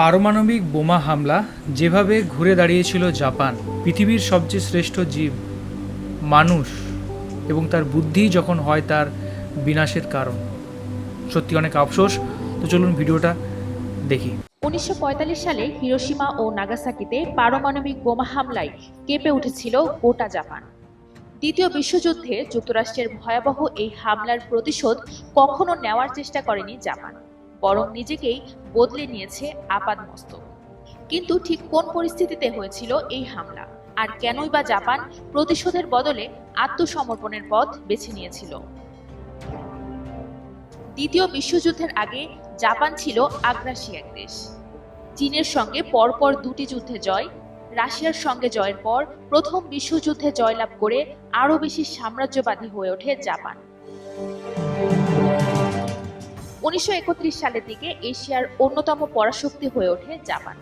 পারমাণবিক বোমা হামলা যেভাবে ঘুরে দাঁড়িয়েছিল জাপান, পৃথিবীর সবচেয়ে শ্রেষ্ঠ জীব মানুষ এবং তার বুদ্ধি যখন হয় তার বিনাশের কারণ, সত্যি অনেক আফসোস। তো চলুন ভিডিওটা দেখি। 1945 সালে হিরোশিমা ও নাগাসাকিতে পারমাণবিক বোমা হামলায় কেঁপে উঠেছিল গোটা জাপান। দ্বিতীয় বিশ্বযুদ্ধে যুক্তরাষ্ট্রের ভয়াবহ এই হামলার প্রতিশোধ কখনো নেওয়ার চেষ্টা করেনি জাপান, বরং নিজেকেই বদলে নিয়েছে আপাদমস্তক। কিন্তু ঠিক কোন পরিস্থিতিতে হয়েছিল এই হামলা, আর কেনই বা জাপান প্রতিশোধের বদলে আত্মসমর্পণের পথ বেছে নিয়েছিল? দ্বিতীয় বিশ্বযুদ্ধের আগে জাপান ছিল আগ্রাসী এক দেশ। চীনের সঙ্গে পরপর দুটি যুদ্ধে জয়, রাশিয়ার সঙ্গে জয়ের পর প্রথম বিশ্বযুদ্ধে জয়লাভ করে আরও বেশি সাম্রাজ্যবাদী হয়ে ওঠে জাপান। 1931 সালের দিকে এশিয়ার অন্যতম পরাশক্তি হয়ে ওঠে জাপান।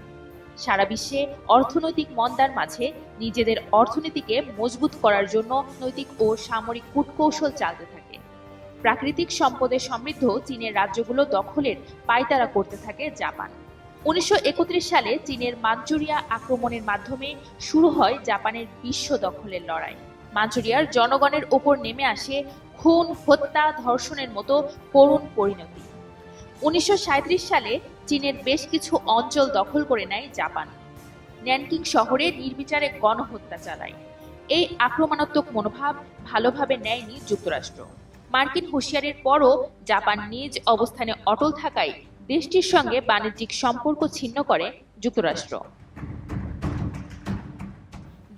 সারা বিশ্বে অর্থনৈতিক মন্দার মাঝে নিজেদের অর্থনীতিকে মজবুত করার জন্য নৈতিক ও সামরিক কূটকৌশল চালাতে থাকে। প্রাকৃতিক সম্পদে সমৃদ্ধ চীনের রাজ্যগুলো দখলের পায়তারা করতে থাকে জাপান। 1931 সালে চীনের মাঞ্চুরিয়া আক্রমণের মাধ্যমে শুরু হয় জাপানের বিশ্ব দখলের লড়াই। মাঞ্চুরিয়ার জনগণের ওপর নেমে আসে খুন, হত্যা, ধর্ষণের মতো করুণ পরিণতি। 1937 সালে চীনের বেশ কিছু অঞ্চল দখল করে নেয় জাপান। ন্যানকিং শহরে নির্বিচারে গণহত্যা চালায়। এই আক্রমণাত্মক মনোভাব ভালোভাবে নেয়নি যুক্তরাষ্ট্র। মার্কিন হুঁশিয়ারির পরও জাপান নিজ অবস্থানে অটল থাকায় দেশটির সঙ্গে বাণিজ্যিক সম্পর্ক ছিন্ন করে যুক্তরাষ্ট্র।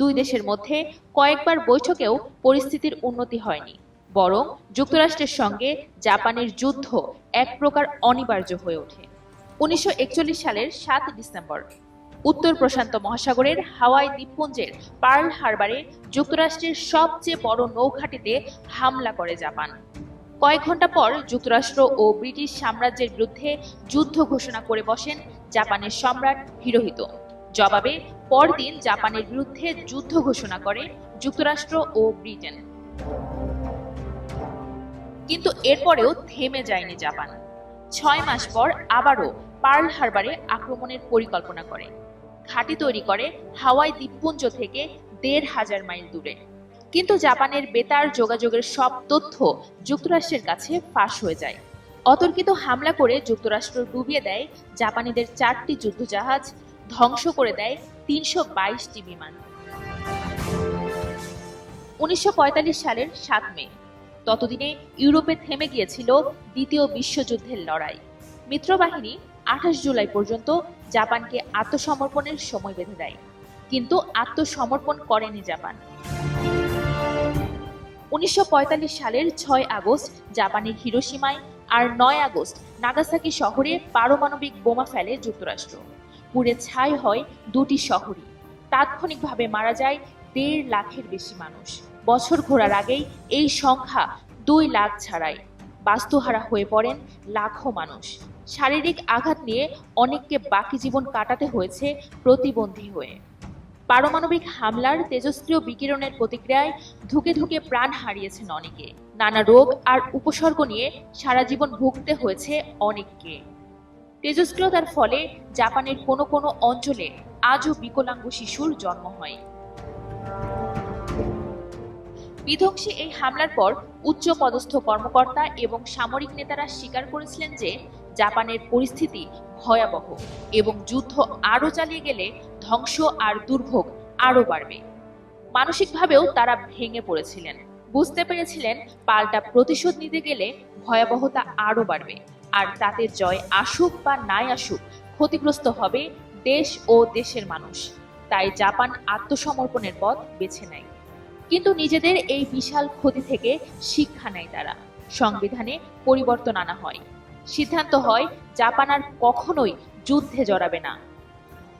দুই দেশের মধ্যে কয়েকবার বৈঠকেও পরিস্থিতির উন্নতি হয়নি, বরং যুক্তরাষ্ট্রের সঙ্গে জাপানের যুদ্ধ এক প্রকার অনিবার্য হয়ে ওঠে। 1941 সালের 7 ডিসেম্বর উত্তর প্রশান্ত মহাসাগরের হাওয়াই দ্বীপপুঞ্জের পার্ল হারবারে যুক্তরাষ্ট্রের সবচেয়ে বড় নৌঘাঁটিতে হামলা করে জাপান। কয়েক ঘন্টা পর যুক্তরাষ্ট্র ও ব্রিটিশ সাম্রাজ্যের বিরুদ্ধে যুদ্ধ ঘোষণা করে বসেন জাপানের সম্রাট হিরোহিতো। জবাবে পরদিন জাপানের বিরুদ্ধে যুদ্ধ ঘোষণা করে যুক্তরাষ্ট্র ও ব্রিটেন। কিন্তু এরপরেও থেমে যায়নি জাপান। 6 মাস পর আবারও পার্ল হারবারে আক্রমণের পরিকল্পনা করে। ঘাঁটি তৈরি করে হাওয়াই দ্বীপপুঞ্জ থেকে 1,500 মাইল দূরে। কিন্তু জাপানের বেতার যোগাযোগের সব তথ্য যুক্তরাষ্ট্রের কাছে ফাঁস হয়ে যায়। অতর্কিত হামলা করে যুক্তরাষ্ট্র ডুবিয়ে দেয় জাপানিদের 4টি যুদ্ধজাহাজ, ধ্বংস করে দেয় 322টি বিমান। 1945 সালের 7 মে, ততদিনে ইউরোপে থেমে গিয়েছিল দ্বিতীয় বিশ্বযুদ্ধের লড়াই। মিত্রবাহিনী 28 জুলাই পর্যন্ত জাপানকে আত্মসমর্পণের সময় বেঁধে দেয়, কিন্তু আত্মসমর্পণ করেনি জাপান। 1945 সালের 6 আগস্ট জাপানের হিরোশিমায় আর 9 আগস্ট নাগাসাকি শহরে পারমাণবিক বোমা ফেলে যুক্তরাষ্ট্র। পুড়ে ছাই হয় দুটি শহরই। তাৎক্ষণিকভাবে মারা যায় 1.5 লাখের বেশি মানুষ। বছর ঘোরার আগেই এই সংখ্যা 2 লাখ ছাড়ায়। বাস্তুহারা হয়ে পড়েন লাখো মানুষ। শারীরিক আঘাত নিয়ে অনেককে বাকি জীবন কাটাতে হয়েছে প্রতিবন্ধী হয়ে। পারমাণবিক হামলার তেজস্ক্রিয় বিকিরণের প্রতিক্রিয়ায় ধুকে ধুকে প্রাণ হারিয়েছেন অনেকে। নানা রোগ আর উপসর্গ নিয়ে সারা জীবন ভুগতে হয়েছে অনেককে। তেজস্ক্রিয়তার ফলে জাপানের কোনো কোনো অঞ্চলে আজও বিকলাঙ্গ শিশুর জন্ম হয়। বিধ্বংসী এই হামলার পর উচ্চপদস্থ কর্মকর্তা এবং সামরিক নেতারা স্বীকার করেছিলেন যে জাপানের পরিস্থিতি ভয়াবহ এবং যুদ্ধ আরও চালিয়ে গেলে ধ্বংস আর দুর্ভোগ আরও বাড়বে। মানসিকভাবেও তারা ভেঙে পড়েছিলেন। বুঝতে পেরেছিলেন পাল্টা প্রতিশোধ নিতে গেলে ভয়াবহতা আরও বাড়বে, আর তাতে জয় আসুক বা নাই আসুক ক্ষতিগ্রস্ত হবে দেশ ও দেশের মানুষ। তাই জাপান আত্মসমর্পণের পথ বেছে নেয়। কিন্তু নিজেদের এই বিশাল ক্ষতি থেকে শিক্ষা নেয় তারা। সংবিধানে পরিবর্তন আনা হয়। সিদ্ধান্ত হয় জাপান আর কখনোই যুদ্ধে জড়াবে না।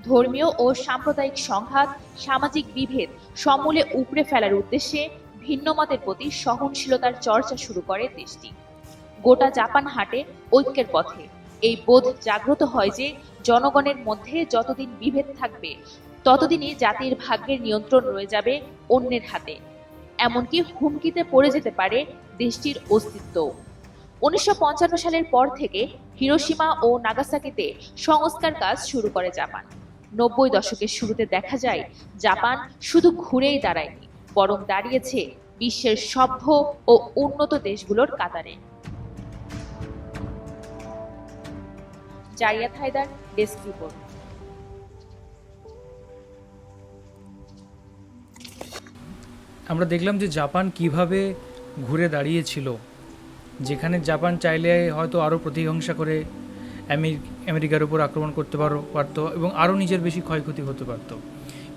ধর্মীয় ও সাম্প্রদায়িক সংঘাত, সামাজিক বিভেদ সমূলে উপড়ে ফেলার উদ্দেশ্যে ভিন্নমতের প্রতি সহনশীলতার চর্চা শুরু করে দেশটি। গোটা জাপান হাঁটে ঐক্যের পথে। এই বোধ জাগ্রত হয় যে জনগণের মধ্যে যতদিন বিভেদ থাকবে ততদিনই জাতির ভাগ্যের নিয়ন্ত্রণ রয়ে যাবে অন্যের হাতে। এমনকি হুমকিতে পড়ে যেতে পারে দেশটির অস্তিত্ব। 1955 সালের পর থেকে হিরোশিমা ও নাগাসাকিতে সংস্কার কাজ শুরু করে জাপান। 90 দশকের শুরুতে দেখা যায় জাপান শুধু ঘুরেই দাঁড়ায়নি, বরং দাঁড়িয়েছে বিশ্বের সভ্য ও উন্নত দেশগুলোর কাতারে। জারিয়াত হায়দার, ডেস্ক রিপোর্ট। আমরা দেখলাম যে জাপান কিভাবে ঘুরে দাঁড়িয়েছিল, যেখানে জাপান চাইলে হয়তো আরও প্রতিহিংসা করে আমেরিকার উপর আক্রমণ করতে পারতো এবং আরও নিজের বেশি ক্ষয়ক্ষতি হতে পারতো,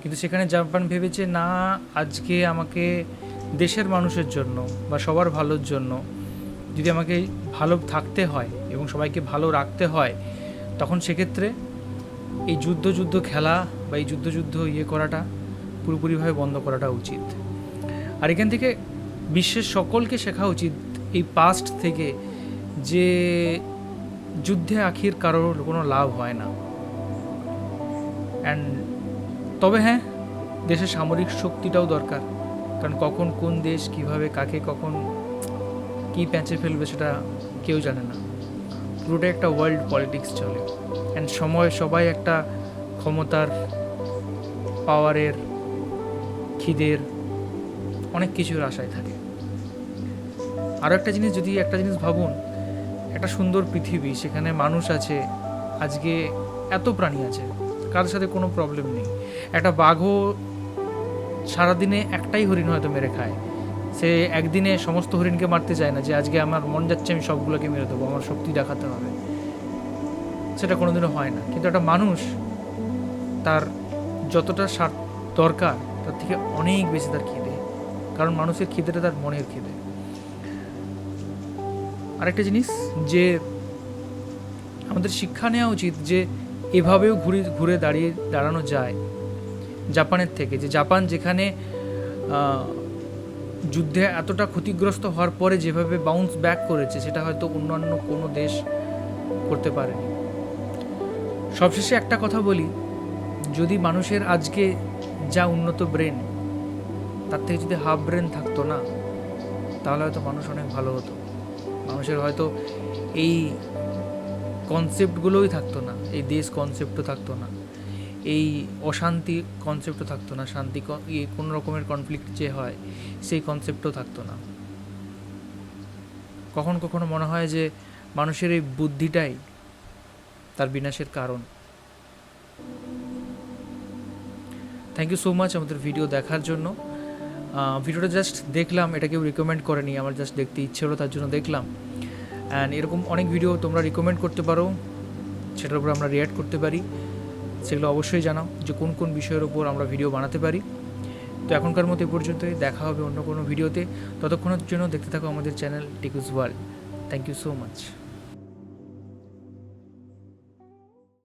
কিন্তু সেখানে জাপান ভেবেছে না, আজকে আমাকে দেশের মানুষের জন্য বা সবার ভালোর জন্য যদি আমাকে ভালো থাকতে হয় এবং সবাইকে ভালো রাখতে হয়, তখন সেক্ষেত্রে এই যুদ্ধ খেলা বা এই যুদ্ধ করাটা পুরোপুরিভাবে বন্ধ করাটা উচিত। আর এখান থেকে বিশ্বের সকলকে শেখা উচিত এই পাস্ট থেকে, যে যুদ্ধে আখির কারোর কোনো লাভ হয় না। অ্যান্ড তবে হ্যাঁ, দেশের সামরিক শক্তিটাও দরকার, কারণ কখন কোন দেশ কিভাবে কাকে কখন কী প্যাঁচে ফেলবে সেটা কেউ জানে না। পুরোটা একটা ওয়ার্ল্ড পলিটিক্স চলে, অ্যান্ড সবাই একটা ক্ষমতার, পাওয়ারের, খিদের, অনেক কিছুর আশায় থাকে। আরও একটা জিনিস ভাবুন, একটা সুন্দর পৃথিবী, সেখানে মানুষ আছে, আজকে এত প্রাণী আছে, কারোর সাথে কোনো প্রবলেম নেই। একটা বাঘও সারাদিনে একটাই হরিণ হয়তো মেরে খায়, সে একদিনে সমস্ত হরিণকে মারতে চায় না যে আজকে আমার মন যাচ্ছে আমি সবগুলোকে মেরে দেবো, আমার শক্তি দেখাতে হবে, সেটা কোনোদিনও হয় না। কিন্তু একটা মানুষ তার যতটা দরকার তার থেকে অনেক বেশি তার খিদে, কারণ মানুষের খিদেটা তার মনের খিদে। আরেকটা জিনিস যে আমাদের শিক্ষা নেওয়া উচিত, যে এভাবেও ঘুরে দাঁড়ানো যায় জাপানের থেকে। যে জাপান যেখানে যুদ্ধে এতটা ক্ষতিগ্রস্ত হওয়ার পরে যেভাবে বাউন্স ব্যাক করেছে, সেটা হয়তো অন্যান্য কোনো দেশ করতে পারেনি। সবশেষে একটা কথা বলি, যদি মানুষের আজকে যা উন্নত ব্রেন, তার থেকে যদি হাফ ব্রেন থাকতো না, তাহলে হয়তো মানুষ অনেক ভালো হতো। মানুষের হয়তো এই কনসেপ্টগুলোই থাকতো না, এই দেশ কনসেপ্টও থাকতো না, এই অশান্তি কনসেপ্টও থাকতো না, শান্তি কোনো রকমের কনফ্লিক্ট যে হয় সেই কনসেপ্টও থাকতো না। কখনো মনে হয় যে মানুষের এই বুদ্ধিটাই তার বিনাশের কারণ। থ্যাংক ইউ সো মাচ আমাদের ভিডিও দেখার জন্য। ভিডিওটা জাস্ট দেখলাম, এটা কেউ রিকমেন্ড করেনি, আমার জাস্ট দেখতে ইচ্ছে হলো, তার জন্য দেখলাম। অ্যান্ড এরকম অনেক ভিডিও তোমরা রিকমেন্ড করতে পারো, সেটার উপর আমরা রিঅ্যাক্ট করতে পারি, সেগুলো অবশ্যই জানাও যে কোন কোন বিষয়ের উপর আমরা ভিডিও বানাতে পারি। তো এখনকার মতো এ পর্যন্তই, দেখা হবে অন্য কোনো ভিডিওতে। ততক্ষণের জন্য দেখতে থাকো আমাদের চ্যানেল টিকুস world. Thank you so much.